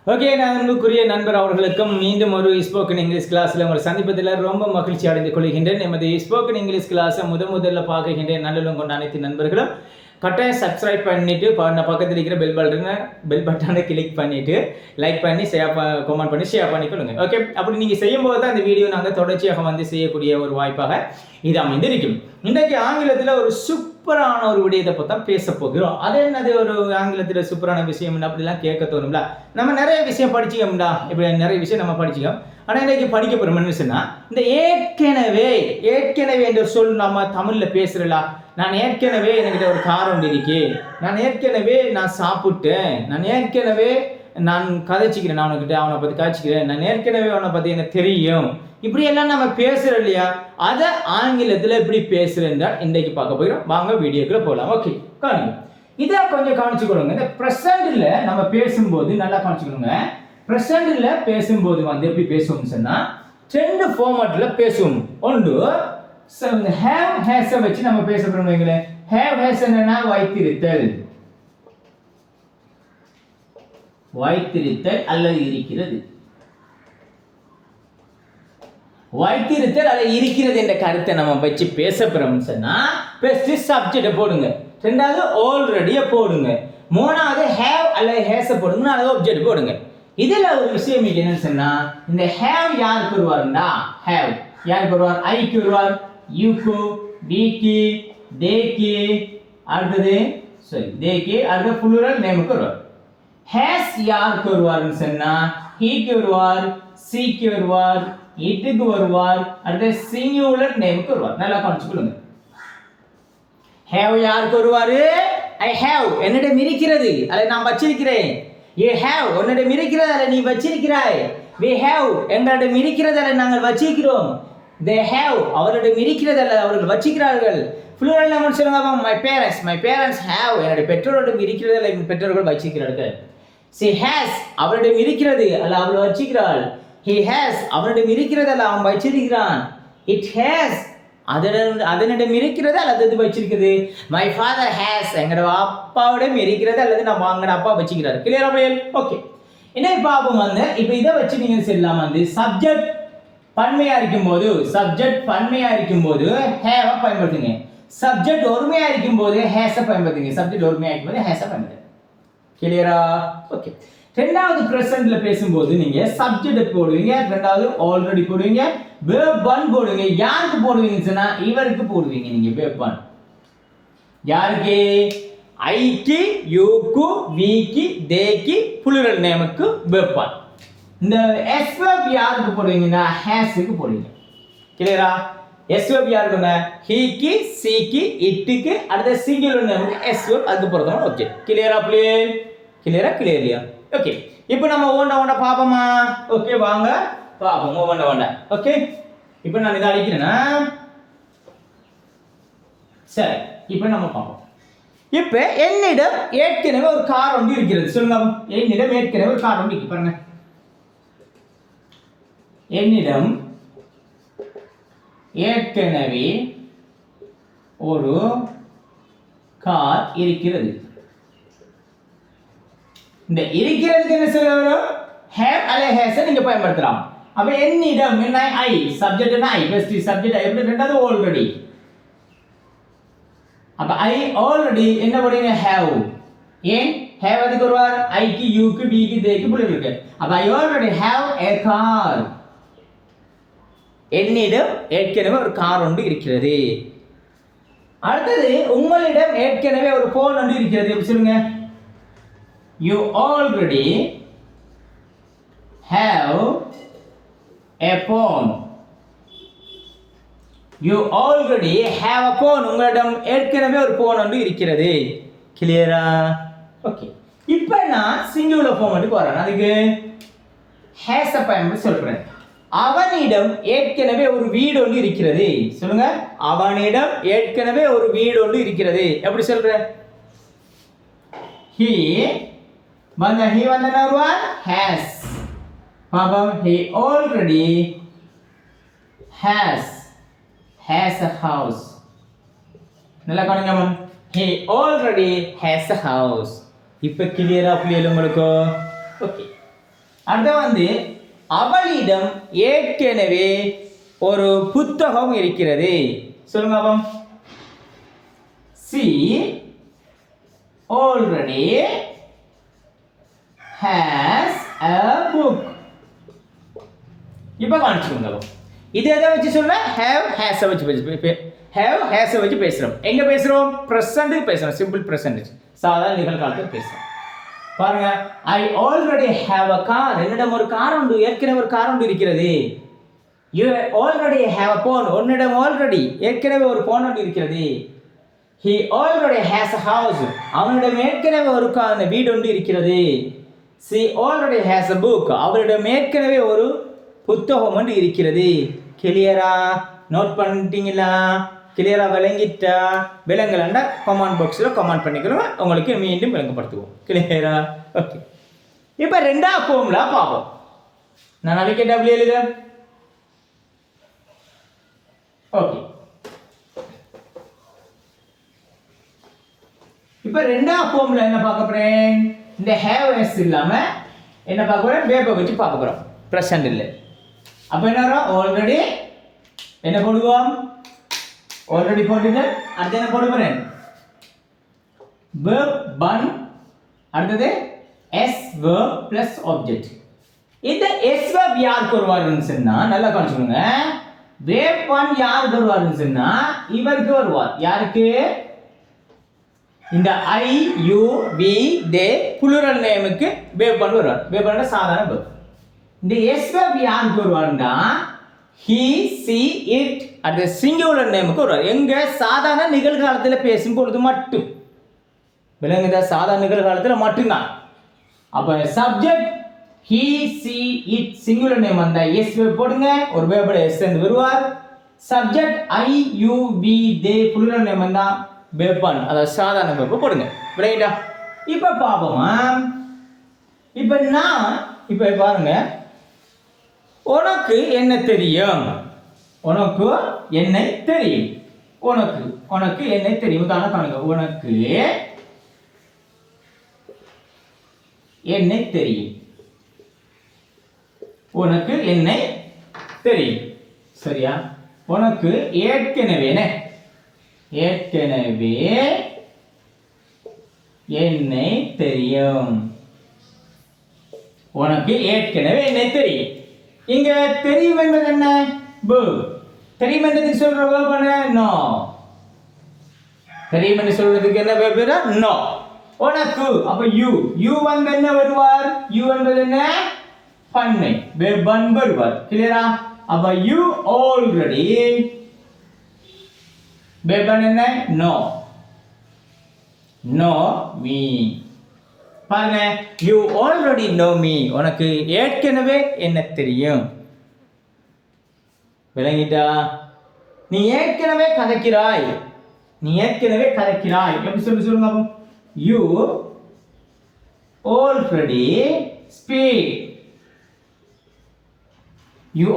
Okay, நான் அன்புக்குரிய நண்பர் அவர்களுக்கும் மீண்டும் ஒரு ஸ்போக்கன் இங்கிலீஷ் கிளாஸில் உங்களை சந்திப்பதில் ரொம்ப மகிழ்ச்சி அடைந்து கொள்கின்றேன். நமது ஸ்போக்கன் இங்கிலீஷ் கிளாஸை முதல்ல பார்க்கின்ற நல்லுள்ளம் கொண்ட அனைத்து நண்பர்களும் கட்டாயம் சப்ஸ்கிரைப் பண்ணிவிட்டு பக்கத்தில் இருக்கிற பெல் பட்டனை கிளிக் பண்ணிவிட்டு லைக் பண்ணி கமெண்ட் பண்ணி ஷேர் பண்ணிக்கொள்ளுங்க. ஓகே, அப்படி நீங்கள் செய்யும்போது தான் இந்த வீடியோ நாங்கள் தொடர்ச்சியாக வந்து செய்யக்கூடிய ஒரு வாய்ப்பாக இது அமைந்திருக்கும். இன்றைக்கு ஆங்கிலத்தில் ஒரு சூப்பரான ஒரு விடயத்தை பற்றி தான் பேச போகிறோம். அது என்னது ஒரு ஆங்கிலத்தில் சூப்பரான விஷயம் அப்படிலாம் கேட்க தோணும்ல. நம்ம நிறைய விஷயம் படிச்சிக்கோம்டா, இப்படி நிறைய விஷயம் நம்ம படிச்சிக்கோம். ஆனால் இன்றைக்கி படிக்க போகிறோம்னு சொன்னால் இந்த ஏற்கனவே என்ற சொல் நம்ம தமிழில் பேசுகிறலாம். நான் ஏற்கனவே என்கிட்ட ஒரு கார் ஒன்று இருக்கு, நான் ஏற்கனவே நான் சாப்பிட்டேன், நான் ஏற்கனவே நான் கதைச்சிக்கிறேன், நான் அவன்கிட்ட அவனை பற்றி காய்ச்சிக்கிறேன், நான் ஏற்கனவே அவனை பற்றி எனக்கு தெரியும், இப்படியெல்லாம் நம்ம பேசுகிறோம் இல்லையா? அதை ஆங்கிலத்தில் எப்படி பேசுகிறேன் இன்றைக்கு பார்க்க போகிறோம். வாங்க வீடியோக்குள்ளே போகலாம். ஓகே, காணுங்க. இதை கொஞ்சம் கவனிச்சுக்கொள்ளுங்க. இந்த ப்ரெசண்டில் நம்ம பேசும்போது நல்லா கவனிச்சுக்கணுங்க. ப்ரெசண்டில் பேசும்போது வந்து எப்படி பேசுவோம்னு சொன்னால் ரெண்டு ஃபார்மேட்டில் பேசுவோம். ஒன்று ஹேவ் ஹேஸை வச்சு நம்ம பேச போகிறோம். வைங்களேன், ஹேவ் ஹேஸ் என்னன்னா வைத்திருத்தல், வைத்திருத்தல் அல்லது இருக்கிறது, வைத்திருத்தல் அல்லது இருக்கிறது என்ற கருத்தை நம்ம வச்சு பேச போகிறோம்னு சொன்னால் ஃபர்ஸ்ட் சப்ஜெக்டை போடுங்க, ரெண்டாவது ஆல்ரெடியை போடுங்க, மூணாவது ஹேவ் அல்லது ஹேஸை போடுங்க, நாலாவது ஆப்ஜெக்ட் போடுங்க. இதில் ஒரு விஷயம் என்னன்னு சொன்னால் இந்த ஹேவ் யாருக்கு வருவாருண்டா, ஹேவ் யாருக்கு வருவார்? ஐக்கு வருவார், யூக்கு, விக்கு, தேக்கு, அடுத்தது தேக்கு, அடுத்த புளூரல் நேமுக்கு வருவார். ஹேஸ் யாருக்கு வருவார்னு சொன்னால் ஹீக்கு வருவார், சீக்கு வருவார், இட்டுக்கு வருவார், அடுத்த சிங்குலர் நேமுக்கு வருவார். நல்லா கவனிச்சுக்கொள்ளுங்க. ஹேவ் யாருக்கு வருவாரு? ஐ ஹேவ் என்னிடம் இருக்கிறது, அதை நான் வச்சிருக்கிறேன். You have உன்னிடம் இருக்கிறது அல்ல நீ வச்சிருக்கிறாய். We have எங்களிடம் இருக்கிறது அல்ல நாங்கள் வச்சிருக்கிறோம். They have அவரிடம் இருக்கிறது அல்ல அவர்கள் வச்சிருக்கிறார்கள். Plural நம்ம சொல்லுங்க, my parents have என்னுடைய பெற்றோரிடம் இருக்கிறது அல்ல என் பெற்றோர்கள் வச்சிருக்கிறார்கள். She has அவரிடம் இருக்கிறது அல்ல அவள் வச்சிருக்கிறாள். He has அவனிடம் இருக்கிறது அல்ல அவன் வச்சிருக்கிறான். It has அதனிடம் இருக்கிறது அல்லது அது வச்சிருக்குது. மை ஃபாதர் ஹேஸ் எங்களோட அப்பாவிடம் இருக்கிறது அல்லது நம்ம எங்களோட அப்பா வச்சுக்கிறாரு. கிளியரா பிள்ளைகள்? ஓகே, என்ன பாப்போம் வந்து இப்போ இதை வச்சு நீங்கள் சொல்லலாம் வந்து சப்ஜெக்ட் பன்மையா இருக்கும்போது ஹேவ பயன்படுத்துங்க, சப்ஜெக்ட் ஒருமையா இருக்கும்போது ஹேஸை பயன்படுத்துங்க, சப்ஜெக்ட் ஒருமையா இருக்கும்போது ஹேஸை பயன்படுத்துங்க. கிளியரா? ஓகே, ரெண்டாவது பிரசன்ட்ல பேசும்போது நீங்க சப்ஜெக்ட் போடுவீங்க, ரெண்டாவது ஆல்ரெடி போடுவீங்க, verb 1 போடுவீங்க. யாருக்கு போடுவீங்கன்னு சொன்னா இவருக்கு போடுவீங்க. நீங்க verb 1 யாருக்கு? ஐக்கு, யூக்கு, விக்கு, தேக்கு, புளூரல் நேமுக்கு verb 1. இந்த s verb யாருக்கு போடுவீங்கன்னா ஹேஸ்க்கு போடுவீங்க. கிளியரா? s verb யாருக்குன்னா ஹீக்கு, சீக்கு, இட்டுக்கு, அடுத்த சிங்குலர் நேமுக்கு s verb அதுக்கு போடுறோம். ஓகே, கிளியரா பிளேன்? கிளியரா? ஓகே, இப்போ நம்ம ஓண்ட பாப்போமா? ஓகே, வாங்க பாப்போம் ஓண்ட. ஓகே, இப்போ நான் இதை அழிக்கிறேன்னா சரி, இப்போ நம்ம பார்ப்போம். இப்போ என்னிடம் ஏற்கனவே ஒரு கார் ஒன்று இருக்கிறது. சொல்லுங்க, என்னிடம் ஏற்கனவே ஒரு கார் ஒன்று இருக்கு. பாருங்க, என்னிடம் ஏற்கனவே ஒரு கார் இருக்கிறது. இந்த இருக்கிறதுக்கு என்ன சொல்லுவோம்? have அல்ல has நீங்க பயன்படுத்தலாம். அப்ப என்னிடம் என்ன? I subject I, first subject I, ரெண்டாவது ஆல்ரெடி. அப்ப I already என்ன போடுறீங்க? have. ஏன் have அதுக்கு வருவார்? I க்கு, you க்கு, v க்கு, they க்கு புள்ளி இருக்கு. அப்ப I already have a car. என்னிடம் ஏற்கனவே ஒரு கார் ஒன்று இருக்கிறது. அடுத்தது உங்களிடம் ஏற்கனவே ஒரு போன் ஒன்று இருக்கிறது. எப்படி சொல்லுங்க? You already have a phone. You already have a phone. உங்களிடம் ஏற்கனவே ஒரு போன் ஒன்று இருக்கிறது. கிளியரா? ஓகே, இப்போ நான் சிங்குலர் ஃபார்மேட்டுக்கு வரேன். அதுக்கு has பயன்படுத்தி சொல்றேன். அவனிடம் ஏற்கனவே ஒரு வீடு ஒன்று இருக்கிறது. சொல்லுங்க, அவனிடம் ஏற்கனவே ஒரு வீடு ஒன்று இருக்கிறது. எப்படி சொல்றேன்? He வந்து வருவார் has. பாபம் he already has a house. நல்லா கவனிங்க ma'am, he already has a house. இப்போ கிளியரா புரியல உங்களுக்கு? ஓகே, அடுத்து வந்து அவளிடம் ஏற்கனவே ஒரு புத்தகம் இருக்கிறது. சொல்லுங்க பாப்போம். She already has a book. இப்போ காணிச்சுக்கோங்க. இது எதை வச்சு சொல்ல? have has வச்சு have has வச்சு பேசுறோம். எங்க பேசுறோம்? present பேசுறோம். Simple present. சாதாரண நிகழ்காலத்தில் பேசுறோம். பாருங்க, I already have a car. என்னிடம் ஒரு கார் உண்டு, ஏற்கனவே ஒரு கார் உண்டு இருக்கிறது. You already have a phone. உன்னிடம் already ஏற்கனவே ஒரு phone உண்டு இருக்கிறது. He already has a house. அவனிடம் ஏற்கனவே ஒரு வீடு ஒன்று இருக்கிறது. She already has a book. அவரிடம் ஏற்கனவே ஒரு புத்தகம் ஒன்று இருக்கிறது. கிளியரா நோட் பண்ணிட்டீங்களா? கிளியரா விளங்கிட்டா? விளங்கலன்னா கமெண்ட் பாக்ஸில் கமெண்ட் பண்ணிக்கிறோம், உங்களுக்கு மீண்டும் விளங்கப்படுத்துவோம். கிளியரா? ஓகே. இப்போ ரெண்டாவது ஃபார்முலா பார்ப்போம். நான் நாளைக்கு டபிள்யூ எழுத. ஓகே. இப்போ ரெண்டாவது ஃபார்முலா என்ன பார்க்க போறேன்? இந்த ஹேவ் எஸ் இல்லாம என்ன பார்க்க போறேன்? வேர்பை வச்சு பார்க்க போறோம். பிரசன்ட் இல்லை. அப்போ என்ன வரும்? ஆல்ரெடி என்ன போடுவோம்? ஆல்ரெடி போட்டுட்டு அடுத்து என்ன போட போறேன்? verb one, அடுத்தது s verb plus object. இந்த s verb யாருக்கு வருவாருன்னு சொன்னா நல்லா கவனிச்சுக்கோங்க. verb one யாருக்கு வருவாருன்னு சொன்னா இவருக்கு வருவார். யாருக்கு? இந்த I, you, we, they plural nameக்கு verb one வருவார். verb one சாதாரண verb. இந்த s verb யாருக்கு வருவாருன்னா he, she, it at the singular nameக்கு வருவார். எங்க? சாதாரண நிகழ்காலத்தில் பேசும் பொழுது மட்டும். விளங்குதா? சாதாரண நிகழ்காலத்தில் மட்டும்தான். அப்ப subject he, she, it singular name வந்தா s verb போடுங்க. ஒரு verb s என்று வருவார். Subject I, you, we, they plural name வந்தா verb one, அதாவது சாதாரண verb போடுங்க. விளங்கிட்டா? இப்ப பாப்போமா. இப்ப நான் இப்ப பாருங்க, உனக்கு என்ன தெரியும்? உனக்கு என்னை தெரியும். உனக்கு என்னை தெரியும். உதாரணம் காணுங்க. உனக்கு என்னை தெரியும். உனக்கு என்னை தெரியும். சரியா? உனக்கு ஏற்கனவே என்னை தெரியும். உனக்கு ஏற்கனவே என்னை தெரியும். இங்க தெரியும் என்பது என்ன? verb. தெரியும் என்றதுக்கு சொல்ற verb என்ன? no. தெரியும் என்று சொல்றதுக்கு என்ன verb? no. உனக்கு அப்ப you வந்து என்ன வருவார்? you என்பது என்ன? பன்மை. verb one வருவார். கிளியரா? அப்ப you already verb one என்ன? know me. பாருங்க, you already know me. உனக்கு ஏற்கனவே என்ன தெரியும். விளங்கிட்டா? நீ ஏற்கனவே கதைக்கிறாய். எப்படி சொல்லுங்க. you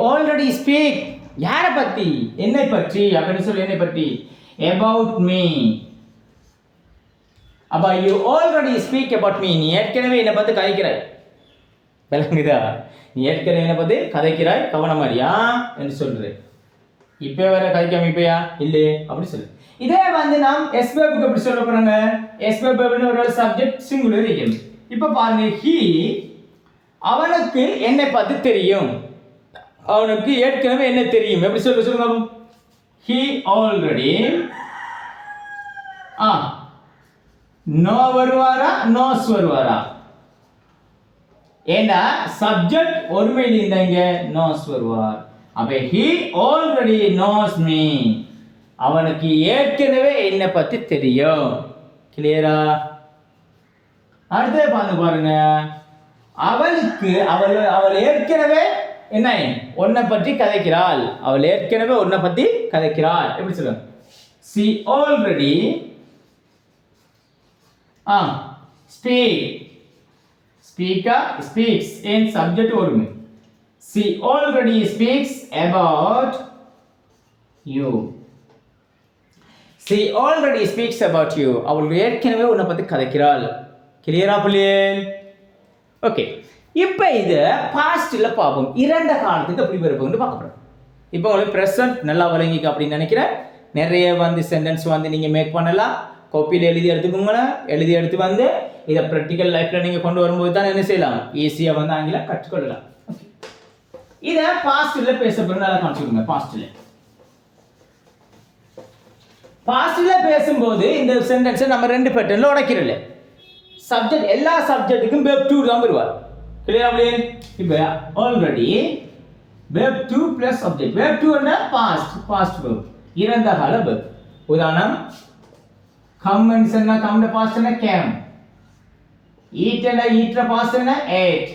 already speak. யாரை பத்தி? என்னை பற்றி. அப்படின்னு சொல்லி என்னை பற்றி about me. அப்ப you already speak about me. நீ ஏற்கனவே என்னை பத்தி கதைக்கிறாய். விளங்குதா? நீ ஏற்கனவே என்னை பத்தி கதைக்கிறாய். கவனமாரியா என்று சொல்றேன். இப்போ வேற கதைக்காம இப்பயா இல்லை அப்படி சொல்லு. இதே வந்து நாம் எஸ் வெர்புக்கு எப்படி சொல்ல போறாங்க? எஸ் வெர்புன்னு ஒரு சப்ஜெக்ட் சிங்குலர் இருக்கு. இப்போ பாருங்க, he அவனுக்கு என்னை பத்தி தெரியும். அவனுக்கு ஏற்கனவே என்ன தெரியும். எப்படி சொல்லுங்க. he already நோ வருவாரா நோஸ் வருவாரா? ஏன்னா சப்ஜெக்ட் ஒருமையில் இருந்தாங்க, நோஸ் வருவார். அப்ப he already knows me. அவனுக்கு ஏற்கனவே என்னை பத்தி தெரியும். கிளியரா? அடுத்து பாருங்க, அவள் ஏற்கனவே என்ன உன்னை பற்றி கதைக்கிறாள். அவள் ஏற்கனவே உன்னை பத்தி கதைக்கிறாள். எப்படி சொல்லுங்க? she already speaks in subject ஒருமை. she already speaks about you. she already speaks about you. அவள் ஏற்கனவே உன்னை பத்தி கதைக்கிறாள். கிளியரா புள்ளியே? ஓகே, இப்போ இது பாஸ்ட்ல பார்ப்போம். இறந்த காலத்துக்கு எப்படி இருப்போம்னு பார்க்க போறோம். இப்போ உங்களுக்கு ப்ரெசன்ட் நல்லா விளங்கிக்க அப்படின்னு நினைக்கிறேன். நிறைய வந்து சென்டென்ஸ் வந்து நீங்கள் மேக் பண்ணலாம். காப்பியில் எழுதி எடுத்துக்கோங்க. எழுதி எடுத்து வந்து இதை ப்ராக்டிக்கல் லைஃப்பில் நீங்கள் கொண்டு வரும்போது தான் என்ன செய்யலாம், ஈஸியாக வந்து ஆங்கிலம் கற்றுக்கொள்ளலாம். ஓகே, இதை பாஸ்டில் பேச போகிறோம். நல்லா காமிச்சுக்கோங்க. பாஸ்டில் பேசும்போது இந்த சென்டென்ஸை நம்ம 2 பேட்டர்னில் உடைக்கிறல. சப்ஜெக்ட் எல்லா சப்ஜெக்ட்டுக்கும் வெப் 2 தான் வருவார். கிளியரா அப்படியே? இப்போ already web 2 plus subject. Web 2 என்ன? பாஸ்ட் வெப், இறந்த கால வெப். உதாரணம், கம் என்ன? கம்ட பாஸ்ட் என்ன? கேம். ஈட் என்ன? ஈட்ற பாஸ்ட் என்ன? ஏட்.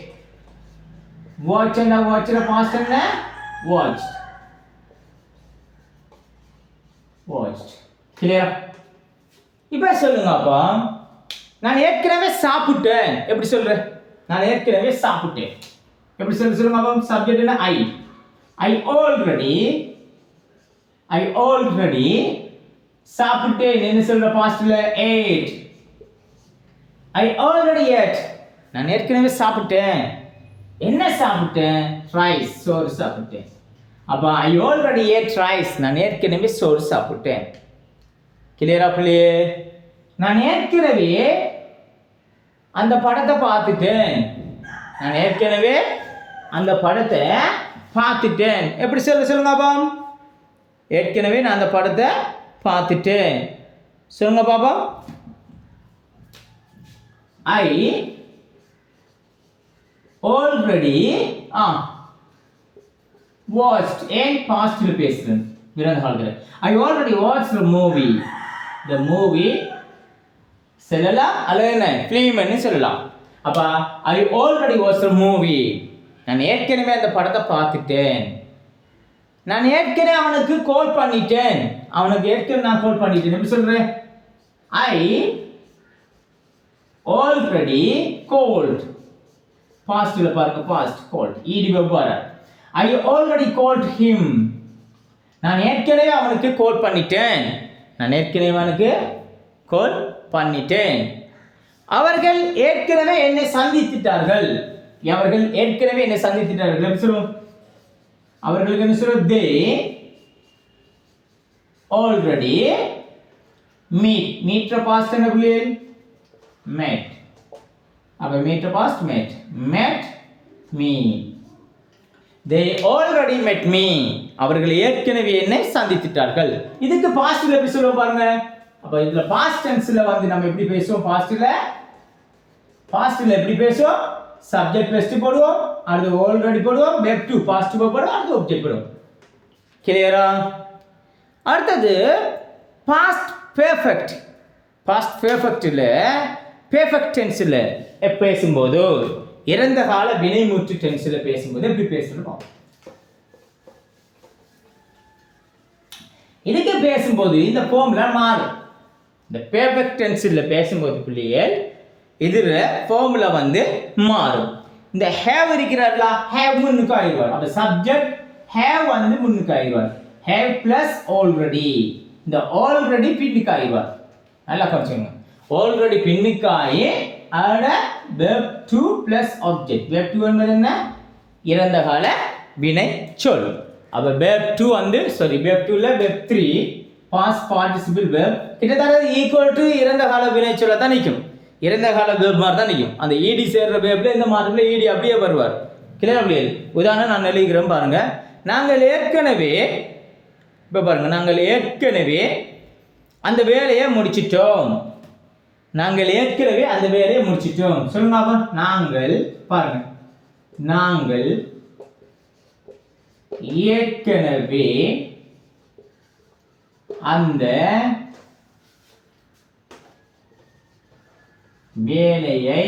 வாட்ச் என்ன? வாட்ச்ற பாஸ்ட் என்ன? வாட்ச்ட். கிளியரா? இப்போ சொல்லுங்க அப்பா, நான் ஏற்கனவே சாப்பிட்டேன். எப்படி சொல்றேன்? நான் ஏற்கனவே சாப்பிட்டேன். எப்படி சொல்லுங்க அப்பா? சப்ஜெக்ட் என்ன? I already சாப்பிட்டேன். என்ன சொல்ற? பாஸ்ட்ல ate. I already ate. நான் ஏற்கனவே சாப்பிட்டேன். என்ன சாப்பிட்டேன்? ரைஸ், சோறு சாப்பிட்டேன். அப்ப I already ate rice. நான் ஏற்கனவே சோறு சாப்பிட்டேன். கிளியரா பிள்ளையே? நான் ஏற்கனவே அந்த படத்தை பார்த்துட்டேன். நான் ஏற்கனவே அந்த படத்தை பார்த்துட்டேன். எப்படி சொல்லுங்க பாப்பா? ஏற்கனவே நான் அந்த படத்தை பார்த்துட்டேன். சொல்லுங்க பாப்பா. I already watched and past பேசுறேன். இறந்த காலத்துல I already watched the movie. The movie சொல்லலாம் அல்லது ஃபிலிம்னு சொல்லலாம். அப்ப I already watched the movie. நான் ஏற்கனவே அந்த படத்தை பார்த்துட்டேன். நான் ஏற்கனவே அவனுக்கு கால் பண்ணிட்டேன். அவனுக்கு ஏற்கனவே நான் கால் பண்ணிட்டேன். எப்படி சொல்றேன்? I already called. பாஸ்ட்ல பாருங்க, பாஸ்ட் called. ed verb வர. I already called him. நான் ஏற்கனவே அவனுக்கு கால் பண்ணிட்டேன். நான் ஏற்கனவே அவனுக்கு கால் பண்ணிட்டேன். அவர்கள் ஏற்கனவே என்னை சந்தித்துட்டார்கள். அவர்கள் ஏற்கனவே என்னை சந்தித்துட்டார்கள். எப்படி சொல்லுவோம்? அவர்களுக்கு என்ன சொல்லுவோம்? they already meet past என்ன புள்ளியல்? met. அப்ப meet past met me. they already met me. அவர்கள் ஏற்கனவே என்னை சந்தித்துட்டார்கள். இதுக்கு பாஸ்ட்ல எப்படி சொல்லுவோம் பாருங்க. அப்ப இதுல பாஸ்ட் டென்ஸ்ல வந்து நம்ம எப்படி பேசுவோம்? பாஸ்ட்ல எப்படி பேசுவோம்? சப்ஜெக்ட் ஃபர்ஸ்ட் போடுவோம், அடுத்து ஆல்ரெடி போடுவோம், வெப் 2 பாஸ்ட் போடுவோம், அடுத்து ஆப்ஜெக்ட் போடுவோம். கிளியரா? அடுத்தது பாஸ்ட் பெர்ஃபெக்ட். பாஸ்ட் பெர்ஃபெக்ட்ல பெர்ஃபெக்ட் டென்ஸ்ல பேசும்போது, இறந்த கால வினைமுற்று டென்ஸ்ல பேசும்போது எப்படி பேசணும்? இதுக்கு பேசும்போது இந்த ஃபார்முலா மாறும். இந்த பெர்ஃபெக்ட் டென்ஸ்ல பேசும்போது பிள்ளைகள் இதுல ஃபார்முலா வந்து மாறும். இந்த ஹேவ் இருக்கிறார்ல, ஹேவ் முன்னுக்கு ஆயிடுவார். அப்ப சப்ஜெக்ட் ஹேவ் வந்து முன்னுக்கு ஆயிடுவார். Have plus already. இந்த ஆல்ரெடி பின்னுக்கு ஆயிடுவார். நல்லா கவனிச்சுங்க. ஆல்ரெடி பின்னுக்கு ஆகி அதோட வெப் 2 பிளஸ் ஆப்ஜெக்ட். வெப் 2 என்பது என்ன? இறந்த கால வினை சொல். அப்ப வெப் 2 வந்து வெப் 2ல வெப் 3 பாஸ்ட் பார்ட்டிசிபிள் வெப் கிட்டத்தட்ட ஈக்குவல் டு இறந்த கால வினை சொல்ல தான் நிற்கும். இறந்த கால வெப் மாதிரி தான் நிற்கும். அந்த ஈடி சேர்ற வெப்ல இந்த மாற்றத்துல ஈடி அப்படியே வருவார். கிளியரா புரியுது? உதாரணம் நான் எழுதிக்கிறேன் பாருங்க. நாங்கள் ஏற்கனவே அந்த வேலையை முடிச்சிட்டோம். சொல்லுங்க அப்ப. நாங்கள் பாருங்க, நாங்கள் ஏற்கனவே அந்த வேலையை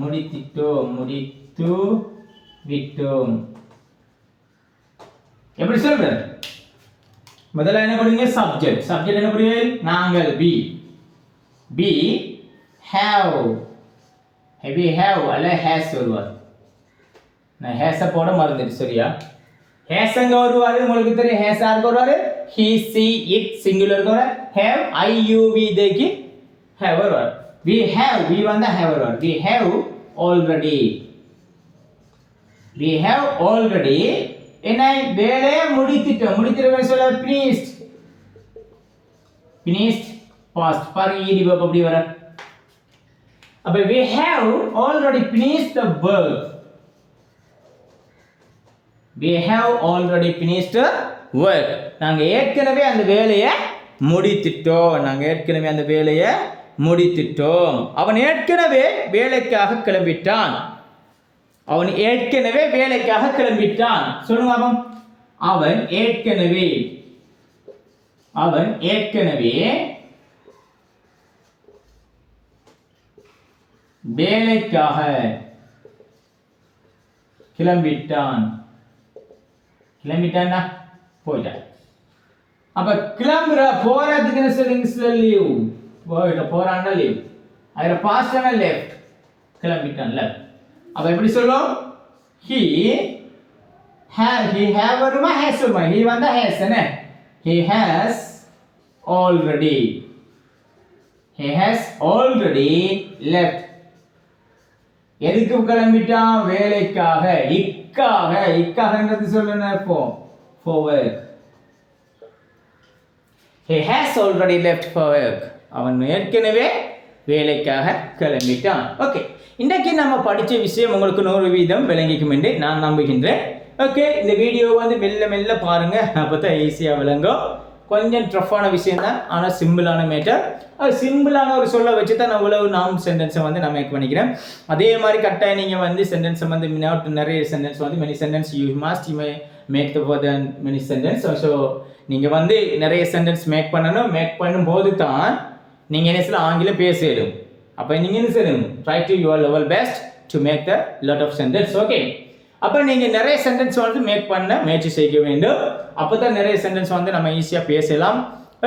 முடித்து விட்டோம். எப்படி சொல்ற? முதல்ல என்ன பண்ணுங்க? சப்ஜெக்ட் என்ன பண்ணுங்க? நாங்கள் be have அல்ல has வருவார். நான் has போட மறந்துட்டேன். சரியா? has அங்க வருவாரு. உங்களுக்கு தெரியும் has யாருக்கு வருவாரு? he she it singular வருவாரு. have I you we they have வருவார். we வந்து have வருவார். we have already we have already என்ன வேலையை முடித்திட்டோம். முடித்திருக்கோம் சொல்ல finished. finished past பாருங்க ed verb அப்படி வர. அப்ப we have already finished the work. we have already finished the work. நாங்க ஏற்கனவே அந்த வேலையை முடித்திட்டோம். அவன் ஏற்கனவே வேலைக்காக கிளம்பிட்டான். சொல்லுங்க பாப்போம். அவன் ஏற்கனவே வேலைக்காக கிளம்பிட்டான்னா போயிட்டான். அப்ப கிளம்புற போறதுக்கு என்ன சொல்லுங்க லீவ். போறான்னா லீவ். அதுல பாஸ்ட்னா லெஃப்ட். கிளம்பிட்டான் லெஃப்ட். அப்ப எப்படி சொல்லும்? he have வருமா has வருமா? he வந்தா has என்ன? he has already left. எதுக்கு கிளம்பிட்டான்? வேலைக்காக. இக்காகன்றது சொல்லுங்க for work. he has already left for work. அவன் ஏற்கனவே வேலைக்காக கிளம்பிட்டான். ஓகே, இன்றைக்கு நம்ம படித்த விஷயம் உங்களுக்கு 100% விளங்கிக்கும் என்று நான் நம்புகின்றேன். ஓகே, இந்த வீடியோ மெல்ல பாருங்க, அப்பதான் ஈஸியா விளங்கும். கொஞ்சம் டஃப்பான விஷயம் தான், ஆனால் சிம்பிளான மேட்டர். அது சிம்பிளான ஒரு சொல்ல வச்சு தான் நான் இவ்வளவு நாம் சென்டென்ஸை நான் மேக் பண்ணிக்கிறேன். அதே மாதிரி கட்டாயம் நீங்கள் சென்டென்ஸை நிறைய sentence many sentence you make the further many sentence. So நீங்கள் நிறைய சென்டென்ஸ் மேக் பண்ணும்போது தான் நீங்கள் என்ன சொல்ல ஆங்கிலம் பேசிடும். அப்போ நீங்கள் என்ன செய்யணும்? Try to your level best to make the lot of sentence. Okay, அப்போ நீங்கள் நிறைய சென்டென்ஸ் மேக் பண்ண முயற்சி செய்ய வேண்டும். அப்போ தான் நிறைய சென்டென்ஸ் நம்ம ஈஸியாக பேசலாம்.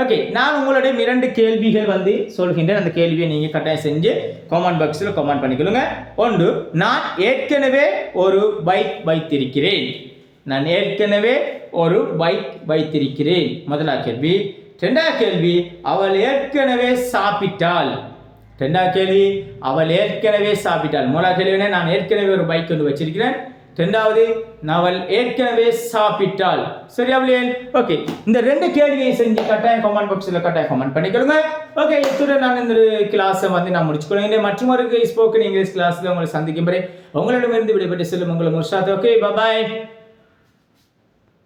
ஓகே, நான் உங்களுடைய 2 கேள்விகள் சொல்கின்றேன். அந்த கேள்வியை நீங்கள் கட்டாயம் செஞ்சு கமெண்ட் பாக்ஸில் கமெண்ட் பண்ணிக்கொள்ளுங்க. ஒன்று, நான் ஏற்கனவே ஒரு பைக் வைத்திருக்கிறேன். முதலாவது கேள்வி. இரண்டாவது கேள்வி, அவள் ஏற்கனவே சாப்பிட்டாள். முதலாவது கேள்வி, நான் ஏற்கனவே ஒரு பைக் வச்சிருக்கிறேன். இரண்டாவது, அவள் ஏற்கனவே சாப்பிட்டாள். சரியா? ஓகே, இந்த 2 கேள்வியை செஞ்சு கட்டாயம் கமெண்ட் பாக்ஸில் கமெண்ட் பண்ணிக்கொள்ளுங்க. ஓகே, இத்துடன் நான் இந்த கிளாஸை நான் முடிச்சுக்கொள்கிறேன். மற்றும் ஒரு ஸ்போக்கன் இங்கிலீஷ் கிளாஸில் உங்களை சந்திக்கும் வரை உங்களிடமிருந்து விடைபெற்று செல்லும் உங்களை முர்ஷாத். ஓகே, பாய்.